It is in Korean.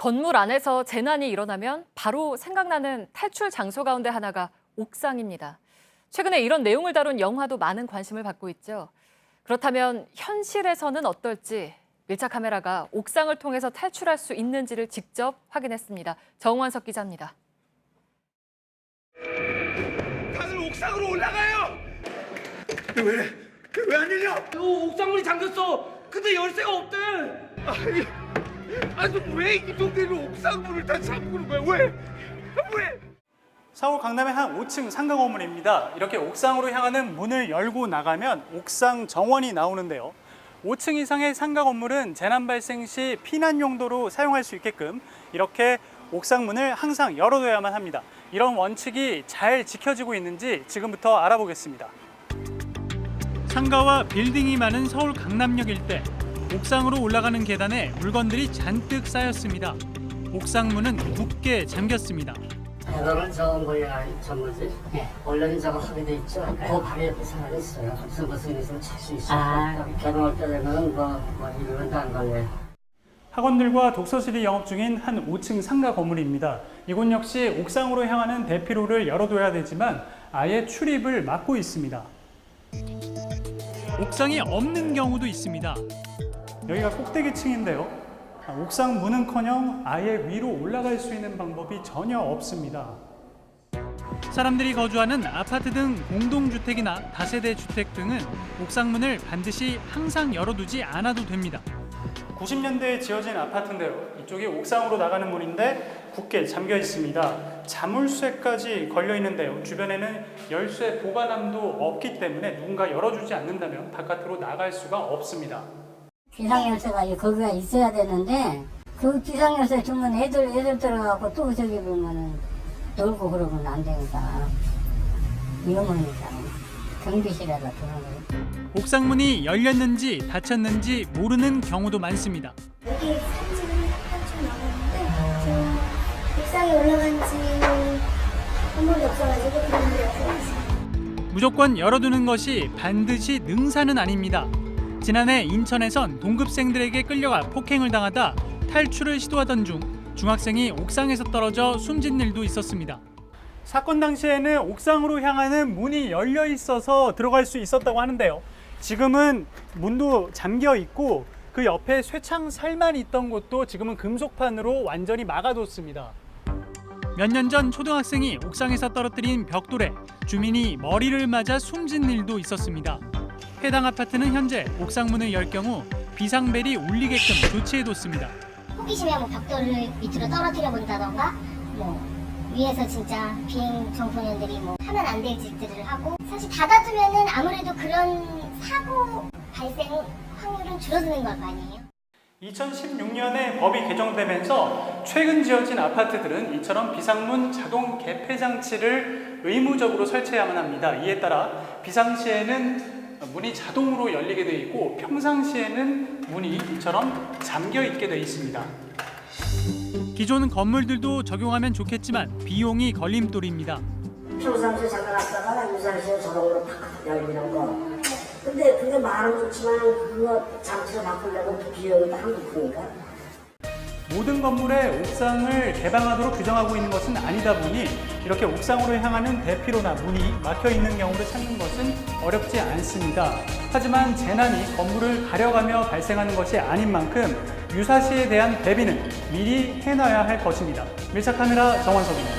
건물 안에서 재난이 일어나면 바로 생각나는 탈출 장소 가운데 하나가 옥상입니다. 최근에 이런 내용을 다룬 영화도 많은 관심을 받고 있죠. 그렇다면 현실에서는 어떨지 밀착 카메라가 옥상을 통해서 탈출할 수 있는지를 직접 확인했습니다. 정원석 기자입니다. 다들 옥상으로 올라가요! 왜 안 열려? 옥상문이 잠겼어. 근데 열쇠가 없대. 아니 왜 이 동네로 옥상문을 다 잠그는 거야? 왜? 서울 강남의 한 5층 상가 건물입니다. 이렇게 옥상으로 향하는 문을 열고 나가면 옥상 정원이 나오는데요. 5층 이상의 상가 건물은 재난 발생 시 피난 용도로 사용할 수 있게끔 이렇게 옥상 문을 항상 열어둬야만 합니다. 이런 원칙이 잘 지켜지고 있는지 지금부터 알아보겠습니다. 상가와 빌딩이 많은 서울 강남역 일대. 옥상으로 올라가는 계단에 물건들이 잔뜩 쌓였습니다. 옥상 문은 굳게 잠겼습니다. 이거는 저 뭐야, 저 뭐지? 원래는 저거 하게 돼 있죠. 그 바로 옆에 사람이 있어요. 무슨 일을 찰수 있어요. 개방할 때 되면 이러면 안 걸려요. 학원들과 독서실이 영업 중인 한 5층 상가 건물입니다. 이곳 역시 옥상으로 향하는 대피로를 열어둬야 되지만 아예 출입을 막고 있습니다. 옥상이 없는 경우도 있습니다. 여기가 꼭대기층인데요. 옥상 문은커녕 아예 위로 올라갈 수 있는 방법이 전혀 없습니다. 사람들이 거주하는 아파트 등 공동주택이나 다세대 주택 등은 옥상 문을 반드시 항상 열어두지 않아도 됩니다. 90년대에 지어진 아파트인데요. 이쪽이 옥상으로 나가는 문인데 굳게 잠겨 있습니다. 자물쇠까지 걸려 있는데요. 주변에는 열쇠 보관함도 없기 때문에 누군가 열어주지 않는다면 바깥으로 나갈 수가 없습니다. 비상열쇠가 거기가 있어야 되는데 그 비상열쇠 주면 애들 들어가고 또 저기 보면은 놀고 그러면 안 되니까 위험하니까 경비실에다 들어가요. 옥상문이 열렸는지 닫혔는지 모르는 경우도 많습니다. 여기 사진은 좀 나갔는데 저 옥상에 올라간 지는 한 번도 없어가지고 그런데 없어요. 무조건 열어두는 것이 반드시 능사는 아닙니다. 지난해 인천에선 동급생들에게 끌려가 폭행을 당하다 탈출을 시도하던 중 중학생이 옥상에서 떨어져 숨진 일도 있었습니다. 사건 당시에는 옥상으로 향하는 문이 열려 있어서 들어갈 수 있었다고 하는데요. 지금은 문도 잠겨 있고 그 옆에 쇠창살만 있던 곳도 지금은 금속판으로 완전히 막아뒀습니다. 몇 년 전 초등학생이 옥상에서 떨어뜨린 벽돌에 주민이 머리를 맞아 숨진 일도 있었습니다. 해당 아파트는 현재 옥상 문을 열 경우 비상벨이 울리게끔 조치해뒀습니다. 호기심에 벽돌을 밑으로 떨어뜨려 본다던가 위에서 진짜 비행 청소년들이 하면 안 될 짓들을 하고 사실 닫아두면은 아무래도 그런 사고 발생 확률은 줄어드는 걸 거 아니에요. 2016년에 법이 개정되면서 최근 지어진 아파트들은 이처럼 비상문 자동 개폐 장치를 의무적으로 설치해야만 합니다. 이에 따라 비상시에는 문이 자동으로 열리게 되어 있고 평상시에는 문이 이처럼 잠겨 있게 되어 있습니다. 기존 건물들도 적용하면 좋겠지만 비용이 걸림돌입니다. 평상시에 잠가놨다가 유상시에 자동으로 탁 열리는 거. 근데 그게 말은 좋지만 그거 장치를 바꾸려면 그 비용이 한두 푼인가? 모든 건물의 옥상을 개방하도록 규정하고 있는 것은 아니다 보니 이렇게 옥상으로 향하는 대피로나 문이 막혀 있는 경우를 찾는 것은 어렵지 않습니다. 하지만 재난이 건물을 가려가며 발생하는 것이 아닌 만큼 유사시에 대한 대비는 미리 해놔야 할 것입니다. 밀착카메라 정원석입니다.